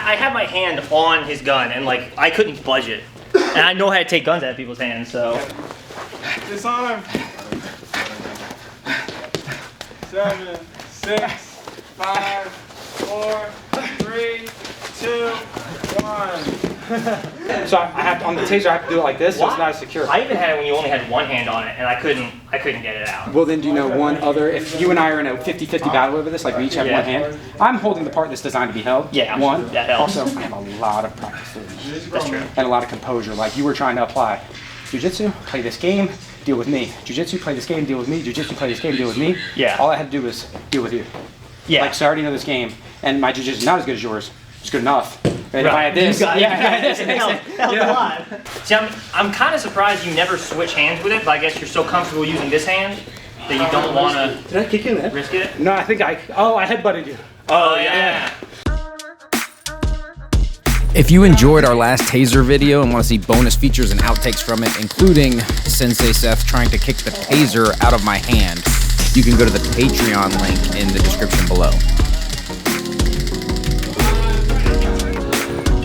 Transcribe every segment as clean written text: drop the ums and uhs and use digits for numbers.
I had my hand on his gun and like I couldn't budge it. And I know how to take guns out of people's hands, so. Disarm. 7, 6, 5, 4, 3, 2, 1. So I have to, on the taser, I have to do it like this, so it's not as secure. I even had it when you only had one hand on it, and I couldn't get it out. Well, then do you know one other? If you and I are in a 50-50 battle over this, like we each have one hand, I'm holding the part that's designed to be held. Yeah, one. that helps. Also, I have a lot of practice doing this. That's true. And a lot of composure. Like you were trying to apply jiu-jitsu, play this game, deal with me. Jiu-jitsu, play this game, deal with me. Jiu-jitsu, play this game, deal with me. Yeah. All I had to do was deal with you. Yeah. Like, so I already know this game, and my jiu-jitsu is not as good as yours. It's good enough. And if I had this, if I had this, it it helped a lot. See, I'm kind of surprised you never switch hands with it, but I guess you're so comfortable using this hand that you don't want to. Did I kick you in the head? Risk it? No, I think I headbutted you. Oh, yeah. If you enjoyed our last Taser video and want to see bonus features and outtakes from it, including Sensei Seth trying to kick the Taser out of my hand, you can go to the Patreon link in the description below.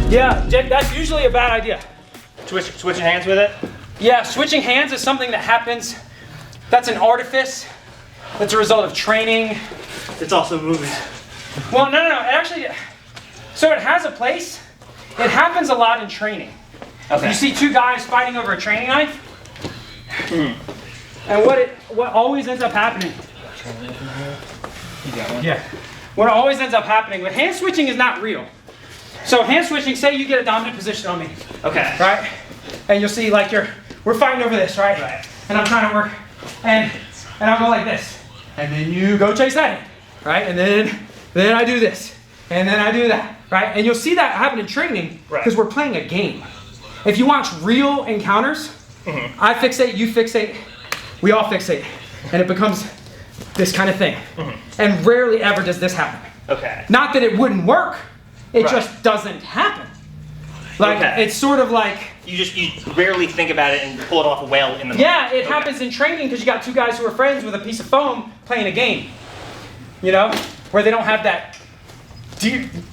Yeah, Jake, that's usually a bad idea. Switching hands with it? Yeah, switching hands is something that happens. That's an artifice. That's a result of training. It's also moving. Well, no. It actually, so it has a place. It happens a lot in training. Okay. You see two guys fighting over a training knife. And what always ends up happening. You got one? Yeah. What always ends up happening, but hand switching is not real. So hand switching, say you get a dominant position on me. Okay. Right? And you'll see like we're fighting over this, right? Right. And I'm trying to work, and I'll go like this. And then you go chase that hand, right? And then I do this. And then I do that, right? And you'll see that happen in training because we're playing a game. If you watch real encounters, I fixate, you fixate, we all fixate. And it becomes this kind of thing. And rarely ever does this happen. Okay. Not that it wouldn't work, it just doesn't happen. Like, it's sort of like... You rarely think about it and pull it off well in the moment. Yeah, it happens in training because you got two guys who are friends with a piece of foam playing a game. You know? Where they don't have that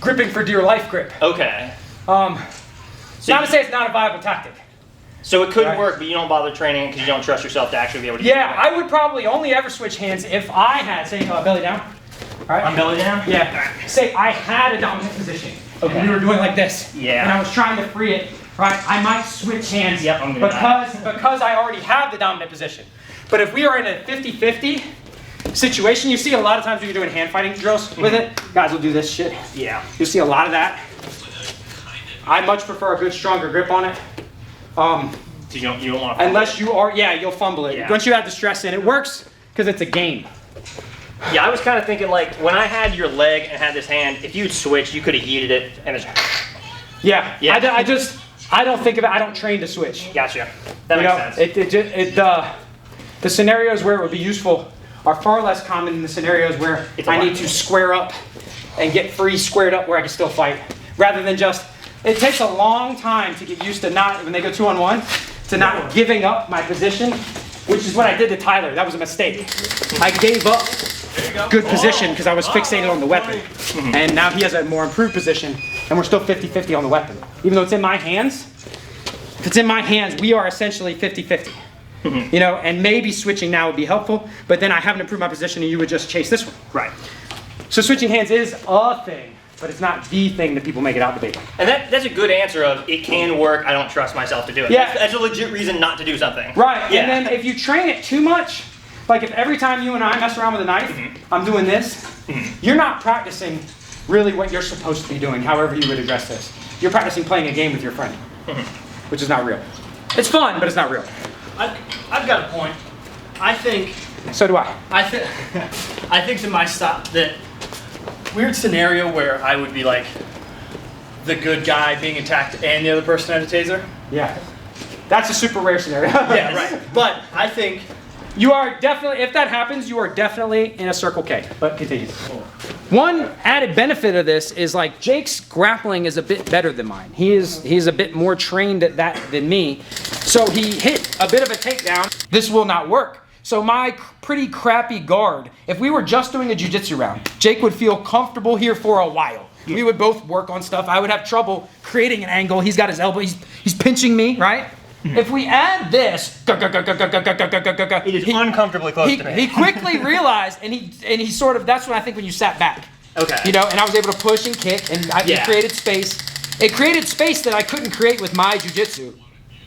gripping for dear life grip. Okay. Not to say it's not a viable tactic. So it could work, but you don't bother training because you don't trust yourself to actually be able to do it. Yeah, I would probably only ever switch hands if I had, say, belly down. All right? On belly down? Yeah. Say I had a dominant position. Okay. And we were doing like this. Yeah. And I was trying to free it. Right? I might switch hands because I already have the dominant position. But if we are in a 50-50 situation, you see a lot of times when you're doing hand fighting drills with it, guys will do this shit. Yeah. You'll see a lot of that. I much prefer a good, stronger grip on it. So you don't want to. Unless you are, you'll fumble it. Yeah. Once you have the stress in, it works because it's a game. Yeah, I was kind of thinking like when I had your leg and had this hand, if you'd switched, you could have heated it and it's. Yeah. I don't think of it. I don't train to switch. Gotcha. That makes sense. The scenarios where it would be useful are far less common than the scenarios where I need to square up and get free squared up where I can still fight. Rather than just, it takes a long time to get used to not, when they go 2-on-1, to not giving up my position, which is what I did to Tyler. That was a mistake. I gave up good position because I was fixated on the weapon. And now he has a more improved position, and we're still 50-50 on the weapon. Even though it's in my hands, if it's in my hands, we are essentially 50-50. You know, and maybe switching now would be helpful, but then I haven't improved my position and you would just chase this one. Right. So switching hands is a thing, but it's not the thing that people make it out to be. And that's a good answer of it can work, I don't trust myself to do it. Yeah. That's a legit reason not to do something. Right, Yeah. and then if you train it too much, like if every time you and I mess around with a knife, I'm doing this, you're not practicing really what you're supposed to be doing, however you would address this. You're practicing playing a game with your friend, which is not real. It's fun, but it's not real. I've got a point. I think. So do I. I think to my stop that weird scenario where I would be like the good guy being attacked and the other person had a taser. Yeah. That's a super rare scenario. Yeah, right. But I think you are definitely, if that happens, you are definitely in a Circle K. But continue. One added benefit of this is like Jake's grappling is a bit better than mine. He's a bit more trained at that than me. So he hit a bit of a takedown. This will not work. So my pretty crappy guard, if we were just doing a jiu-jitsu round, Jake would feel comfortable here for a while. We would both work on stuff. I would have trouble creating an angle. He's got his elbow. He's pinching me, right? If we add this, It is uncomfortably close to me. he quickly realized, and he sort of, that's when I think when you sat back. Okay. You know, and I was able to push and kick, and it created space. It created space that I couldn't create with my jiu-jitsu.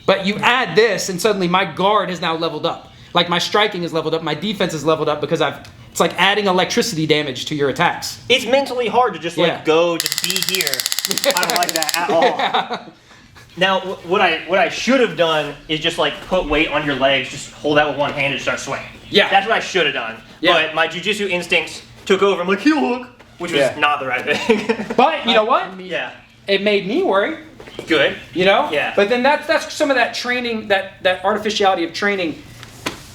But you add this, and suddenly my guard has now leveled up. Like my striking is leveled up, my defense is leveled up because it's like adding electricity damage to your attacks. It's mentally hard to just like go, just be here. I don't like that at all. Yeah. Now, what I should have done is just like put weight on your legs, just hold that with one hand and start swinging. Yeah. That's what I should have done. Yeah. But my jiu-jitsu instincts took over. I'm like, heel hook, which was not the right thing. But you know what? Yeah. It made me worry. Good. You know? Yeah. But then that's some of that training, that artificiality of training.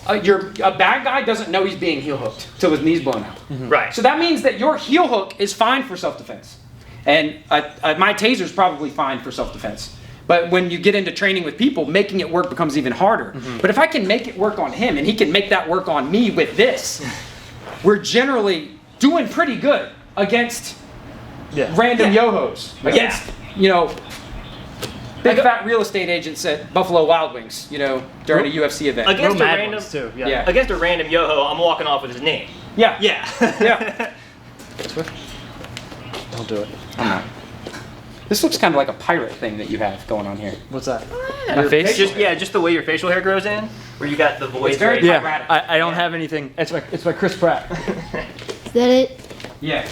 A bad guy doesn't know he's being heel hooked till his knee's blown out. Right. So that means that your heel hook is fine for self-defense. And my taser's probably fine for self-defense. But when you get into training with people, making it work becomes even harder. But if I can make it work on him and he can make that work on me with this, we're generally doing pretty good against random yo-hos. Against, you know, big fat real estate agents at Buffalo Wild Wings, you know, during a UFC event. Against a mad random ones, too. Yeah. Against a random yo-ho, I'm walking off with his name. Yeah. Yeah. Yeah. Don't do it. I'm not. This looks kind of like a pirate thing that you have going on here. What's that? My face? Just the way your facial hair grows in, where you got the voice. It's very right- piratic. I don't have anything. It's my Chris Pratt. Is that it? Yeah.